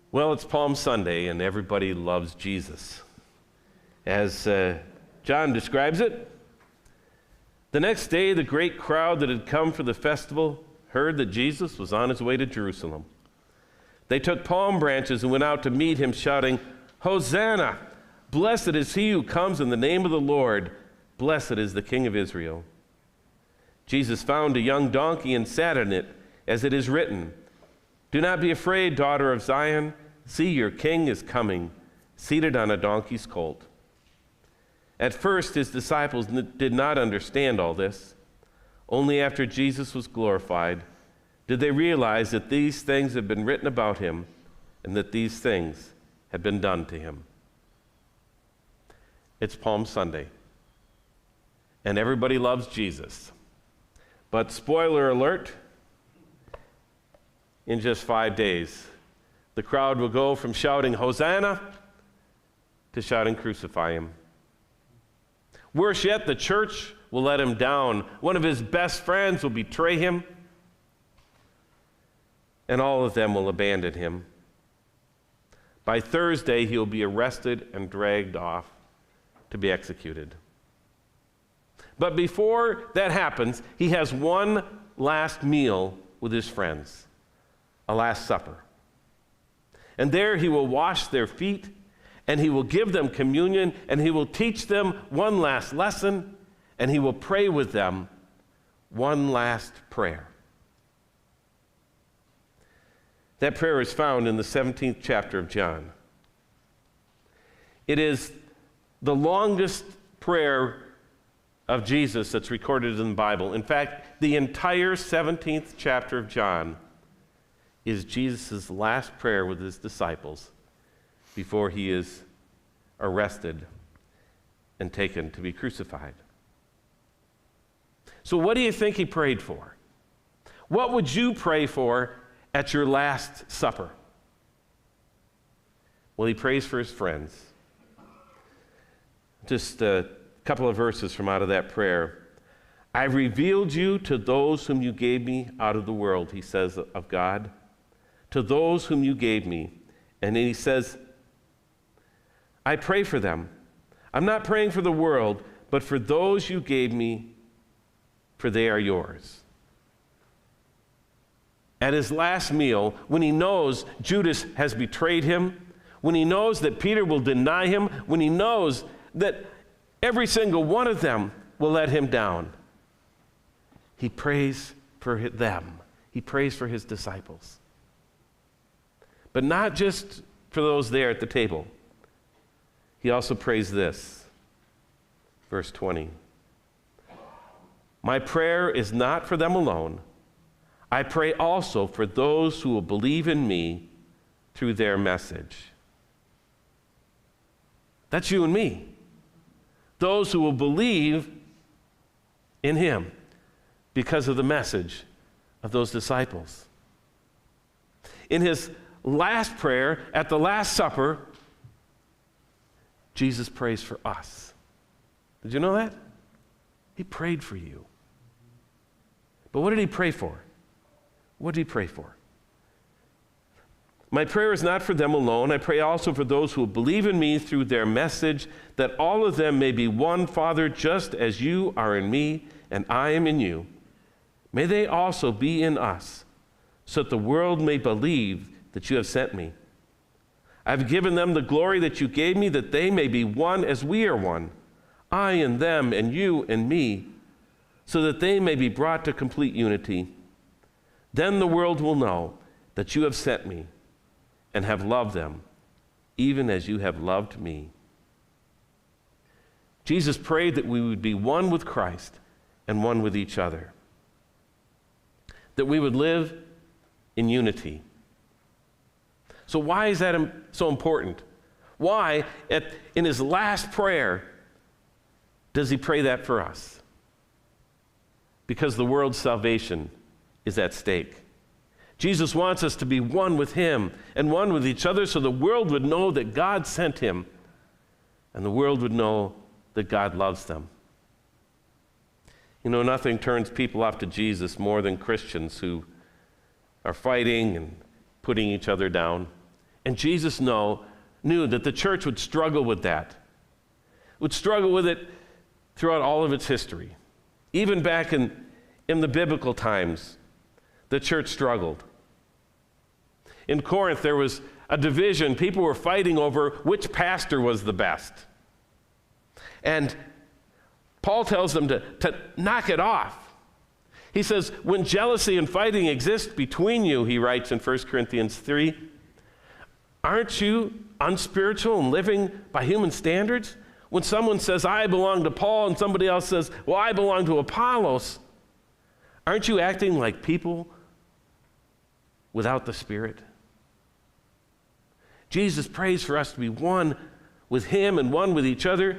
Well, it's Palm Sunday, and everybody loves Jesus. As John describes it, the next day, the great crowd that had come for the festival heard that Jesus was on his way to Jerusalem. They took palm branches and went out to meet him, shouting, "Hosanna! Blessed is he who comes in the name of the Lord. Blessed is the King of Israel." Jesus found a young donkey and sat on it, as it is written, "Do not be afraid, daughter of Zion. See, your king is coming, seated on a donkey's colt." At first, his disciples did not understand all this. Only after Jesus was glorified did they realize that these things had been written about him and that these things had been done to him. It's Palm Sunday, and everybody loves Jesus. But spoiler alert, in just 5 days, the crowd will go from shouting Hosanna to shouting crucify him. Worse yet, the church will let him down. One of his best friends will betray him, and all of them will abandon him. By Thursday, he'll be arrested and dragged off to be executed. But before that happens, he has one last meal with his friends, a Last Supper. And there he will wash their feet, and he will give them communion, and he will teach them one last lesson, and he will pray with them one last prayer. That prayer is found in the 17th chapter of John. It is the longest prayer of Jesus that's recorded in the Bible. In fact, the entire 17th chapter of John is Jesus' last prayer with his disciples before he is arrested and taken to be crucified. So what do you think he prayed for? What would you pray for at your Last Supper? Well, he prays for his friends. Just a couple of verses from out of that prayer. "I revealed you to those whom you gave me out of the world," he says of God. "To those whom you gave me." And then he says, "I pray for them. I'm not praying for the world, but for those you gave me, for they are yours." At his last meal, when he knows Judas has betrayed him, when he knows that Peter will deny him, when he knows that every single one of them will let him down, he prays for them. He prays for his disciples. But not just for those there at the table. He also prays this, verse 20. "My prayer is not for them alone. I pray also for those who will believe in me through their message." That's you and me. Those who will believe in him because of the message of those disciples. In his last prayer at the Last Supper, Jesus prays for us. Did you know that? He prayed for you. But what did he pray for? What did he pray for? "My prayer is not for them alone. I pray also for those who will believe in me through their message, that all of them may be one, Father, just as you are in me and I am in you. May they also be in us, so that the world may believe that you have sent me. I've given them the glory that you gave me, that they may be one as we are one, I and them and you and me, so that they may be brought to complete unity. Then the world will know that you have sent me and have loved them, even as you have loved me." Jesus prayed that we would be one with Christ and one with each other, that we would live in unity. So why is that so important? Why, in his last prayer, does he pray that for us? Because the world's salvation is at stake. Jesus wants us to be one with him and one with each other, so the world would know that God sent him, and the world would know that God loves them. You know, nothing turns people off to Jesus more than Christians who are fighting and putting each other down. And Jesus knew that the church would struggle with that, would struggle with it throughout all of its history. Even back in the biblical times, the church struggled. In Corinth, there was a division. People were fighting over which pastor was the best. And Paul tells them to knock it off. He says, when jealousy and fighting exist between you, he writes in 1 Corinthians 3, aren't you unspiritual and living by human standards? When someone says, I belong to Paul, and somebody else says, well, I belong to Apollos, aren't you acting like people without the Spirit? Jesus prays for us to be one with him and one with each other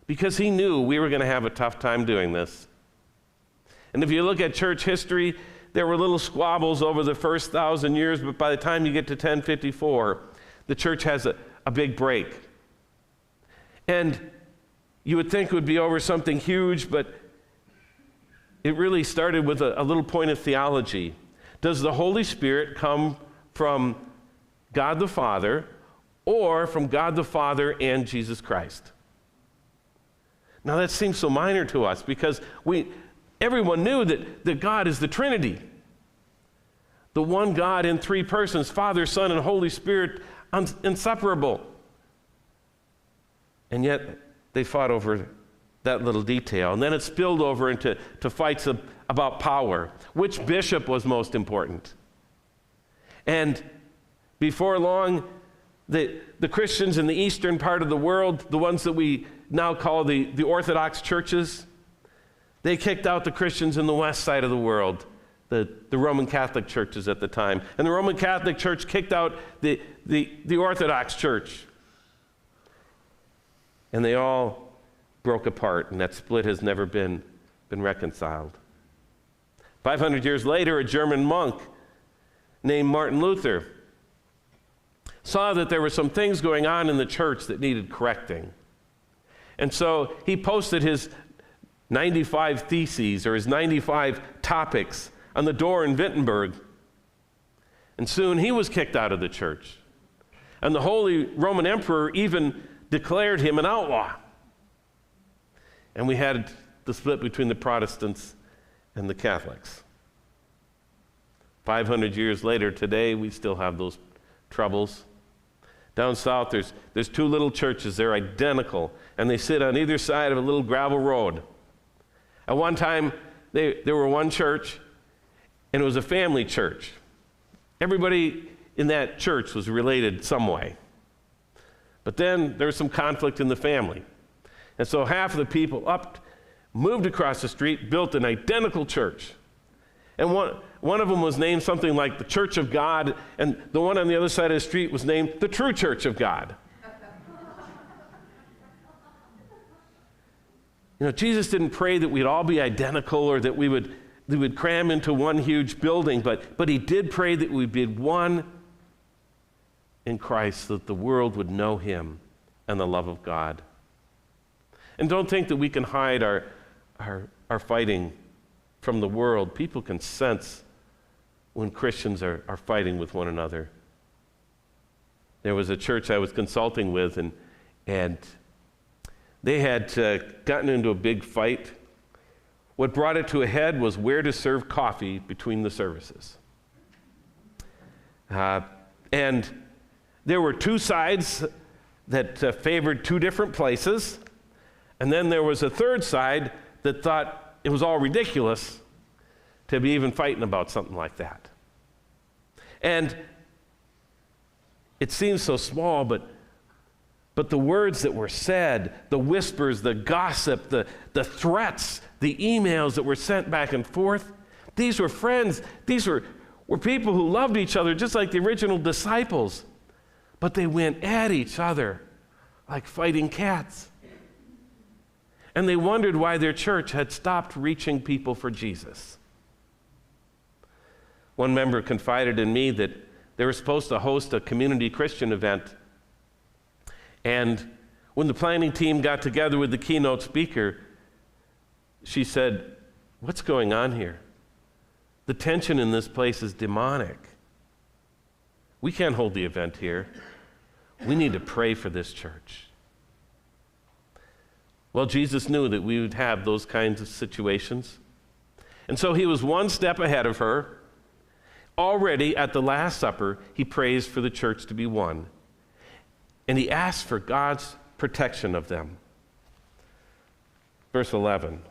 because he knew we were going to have a tough time doing this. And if you look at church history, there were little squabbles over the first 1,000 years, but by the time you get to 1054, the church has a big break. And you would think it would be over something huge, but it really started with a little point of theology. Does the Holy Spirit come from God the Father or from God the Father and Jesus Christ? Now that seems so minor to us because everyone knew that God is the Trinity. The one God in three persons, Father, Son, and Holy Spirit, inseparable. And yet they fought over that little detail. And then it spilled over into fights about power. Which bishop was most important? And before long, the Christians in the eastern part of the world, the ones that we now call the Orthodox churches, they kicked out the Christians in the west side of the world, the Roman Catholic churches at the time. And the Roman Catholic Church kicked out the Orthodox Church. And they all broke apart, and that split has never been reconciled. 500 years later, a German monk named Martin Luther saw that there were some things going on in the church that needed correcting. And so he posted his 95 theses or his 95 topics on the door in Wittenberg. And soon he was kicked out of the church. And the Holy Roman Emperor even declared him an outlaw. And we had the split between the Protestants and the Catholics. 500 years later, today, we still have those troubles. Down south, there's two little churches. They're identical, and they sit on either side of a little gravel road. At one time, there were one church, and it was a family church. Everybody in that church was related some way. But then there was some conflict in the family. And so half of the people moved across the street, built an identical church. And one of them was named something like the Church of God, and the one on the other side of the street was named the True Church of God. Jesus didn't pray that we'd all be identical or that we would cram into one huge building, but he did pray that we'd be one in Christ, so that the world would know him and the love of God. And don't think that we can hide our fighting from the world. People can sense when Christians are fighting with one another. There was a church I was consulting with, and they had gotten into a big fight. What brought it to a head was where to serve coffee between the services. And there were two sides that favored two different places, and then there was a third side that thought it was all ridiculous to be even fighting about something like that. And it seems so small, but the words that were said, the whispers, the gossip, the threats, the emails that were sent back and forth, these were friends. These were people who loved each other just like the original disciples. But they went at each other like fighting cats. And they wondered why their church had stopped reaching people for Jesus. One member confided in me that they were supposed to host a community Christian event. And when the planning team got together with the keynote speaker, she said, "What's going on here? The tension in this place is demonic. We can't hold the event here. We need to pray for this church. Well, Jesus knew that we would have those kinds of situations. And so he was one step ahead of her. Already at the Last Supper, he prays for the church to be one. And he asks for God's protection of them. Verse 11.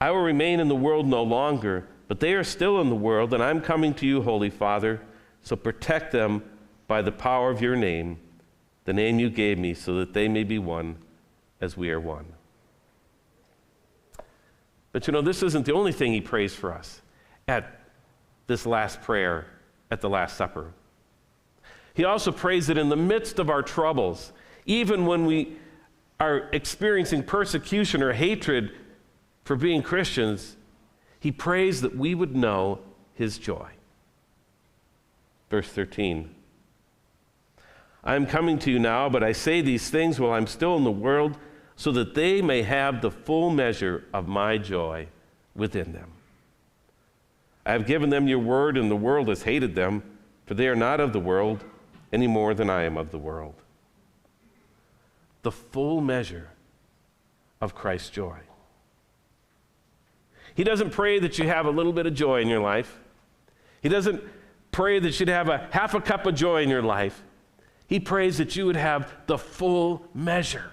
I will remain in the world no longer, but they are still in the world, and I'm coming to you, Holy Father, so protect them by the power of your name, the name you gave me, so that they may be one as we are one. But this isn't the only thing he prays for us at this last prayer at the Last Supper. He also prays that in the midst of our troubles, even when we are experiencing persecution or hatred for being Christians, he prays that we would know his joy. Verse 13. I am coming to you now, but I say these things while I'm still in the world, so that they may have the full measure of my joy within them. I have given them your word, and the world has hated them, for they are not of the world any more than I am of the world. The full measure of Christ's joy. He doesn't pray that you have a little bit of joy in your life. He doesn't pray that you'd have a half a cup of joy in your life. He prays that you would have the full measure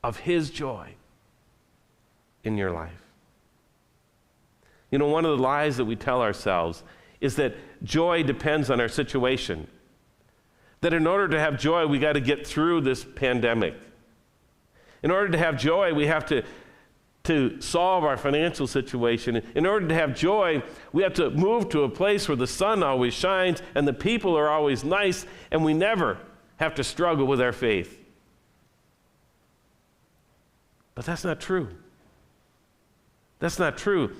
of his joy in your life. One of the lies that we tell ourselves is that joy depends on our situation. That in order to have joy, we got to get through this pandemic. In order to have joy, we have to solve our financial situation. In order to have joy, we have to move to a place where the sun always shines and the people are always nice, and we never have to struggle with our faith. But that's not true. That's not true.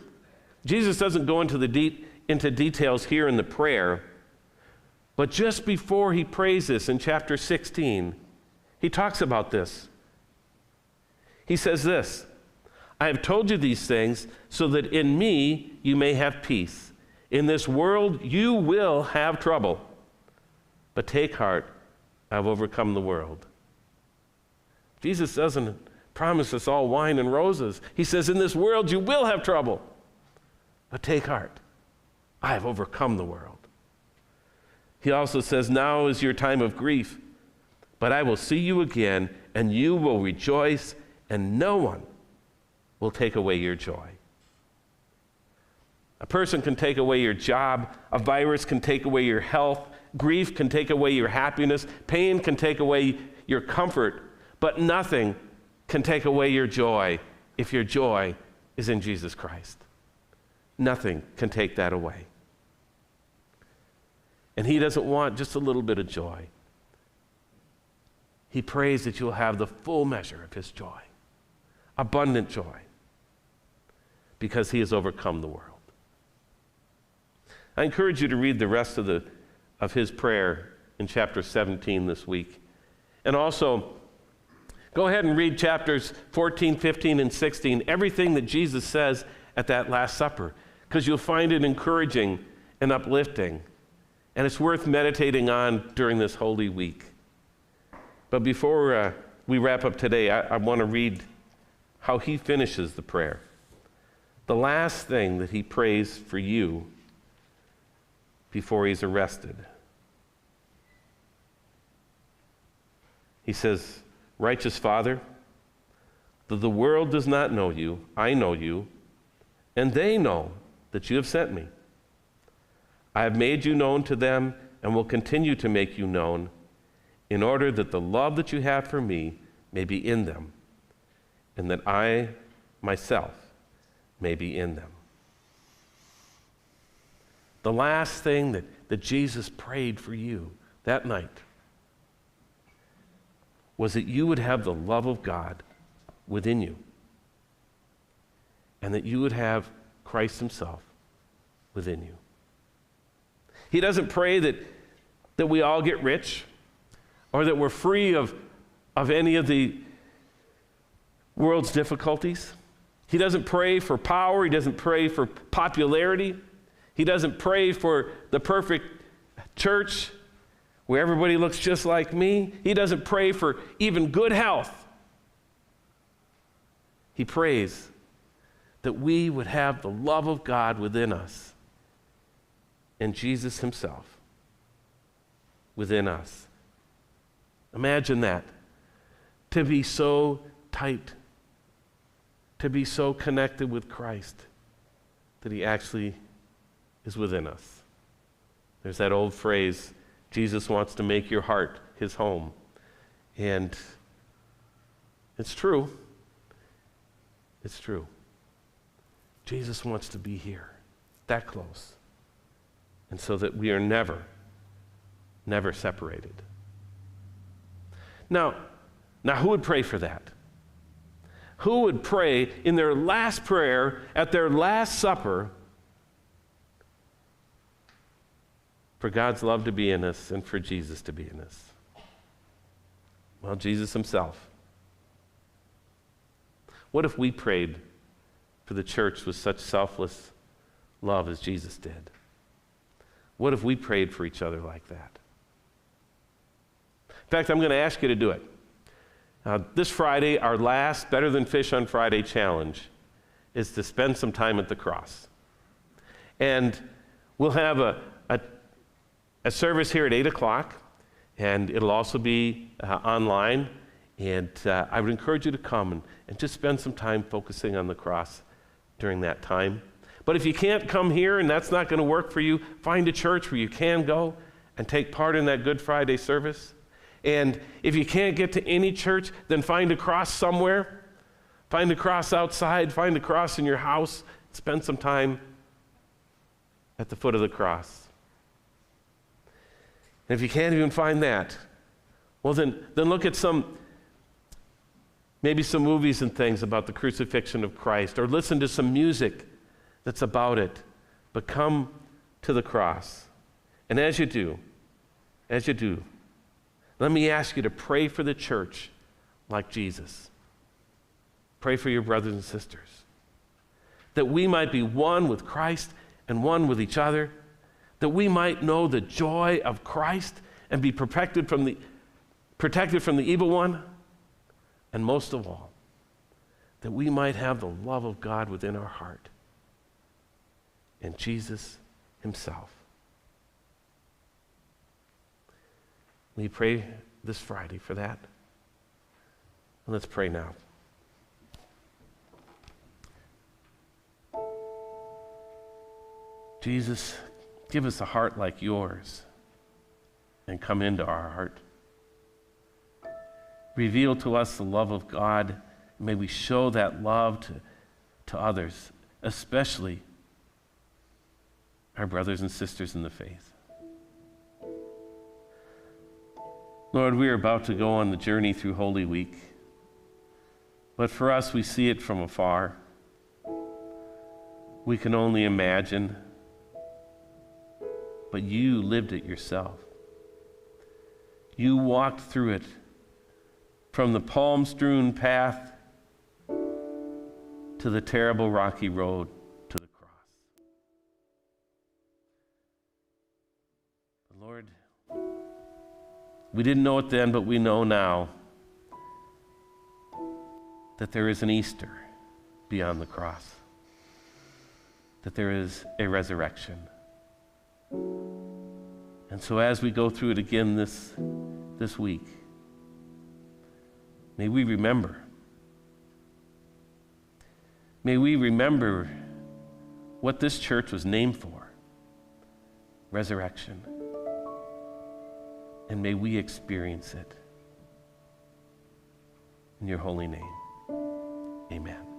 Jesus doesn't go into details here in the prayer, but just before he prays this in chapter 16, he talks about this. He says this, I have told you these things so that in me you may have peace. In this world you will have trouble, but take heart, I've overcome the world. Jesus doesn't promise us all wine and roses. He says, in this world you will have trouble, but take heart, I have overcome the world. He also says, now is your time of grief, but I will see you again, and you will rejoice, and no one will take away your joy. A person can take away your job, a virus can take away your health, grief can take away your happiness, pain can take away your comfort, but nothing can take away your joy if your joy is in Jesus Christ. Nothing can take that away. And he doesn't want just a little bit of joy. He prays that you'll have the full measure of his joy, abundant joy, because he has overcome the world. I encourage you to read the rest of his prayer in chapter 17 this week. And also, go ahead and read chapters 14, 15, and 16, everything that Jesus says at that Last Supper, because you'll find it encouraging and uplifting, and it's worth meditating on during this Holy Week. But before we wrap up today, I want to read how he finishes the prayer. The last thing that he prays for you before he's arrested. He says, Righteous Father, though the world does not know you, I know you, and they know that you have sent me. I have made you known to them and will continue to make you known, in order that the love that you have for me may be in them, and that I myself may be in them. The last thing that Jesus prayed for you that night was that you would have the love of God within you, and that you would have Christ himself within you. He doesn't pray that we all get rich, or that we're free of any of the world's difficulties. He doesn't pray for power. He doesn't pray for popularity. He doesn't pray for the perfect church where everybody looks just like me. He doesn't pray for even good health. He prays that we would have the love of God within us and Jesus himself within us. Imagine that. To be so tight, to be so connected with Christ that he actually is within us. There's that old phrase, Jesus wants to make your heart his home. And it's true. It's true. Jesus wants to be here, that close. And so that we are never separated. Now, who would pray for that? Who would pray in their last prayer at their last supper for God's love to be in us and for Jesus to be in us? Well, Jesus himself. What if we prayed for the church with such selfless love as Jesus did? What if we prayed for each other like that? In fact, I'm going to ask you to do it. This Friday, our last Better Than Fish on Friday challenge is to spend some time at the cross. And we'll have a service here at 8 o'clock, and it'll also be online. And I would encourage you to come and just spend some time focusing on the cross during that time. But if you can't come here and that's not going to work for you, find a church where you can go and take part in that Good Friday service. And if you can't get to any church, then find a cross somewhere. Find a cross outside, find a cross in your house, spend some time at the foot of the cross. And if you can't even find that, well then look at maybe some movies and things about the crucifixion of Christ, or listen to some music that's about it. But come to the cross. And as you do, let me ask you to pray for the church like Jesus. Pray for your brothers and sisters, that we might be one with Christ and one with each other, that we might know the joy of Christ and be protected from the evil one, and most of all, that we might have the love of God within our heart and Jesus himself. Will you pray this Friday for that? And let's pray now. Jesus, give us a heart like yours and come into our heart. Reveal to us the love of God. May we show that love to others, especially our brothers and sisters in the faith. Lord, we are about to go on the journey through Holy Week, but for us, we see it from afar. We can only imagine, but you lived it yourself. You walked through it from the palm-strewn path to the terrible rocky road to the cross. Lord, we didn't know it then, but we know now that there is an Easter beyond the cross, that there is a resurrection. And so as we go through it again this week, may we remember. May we remember what this church was named for, resurrection. And may we experience it. In your holy name, amen.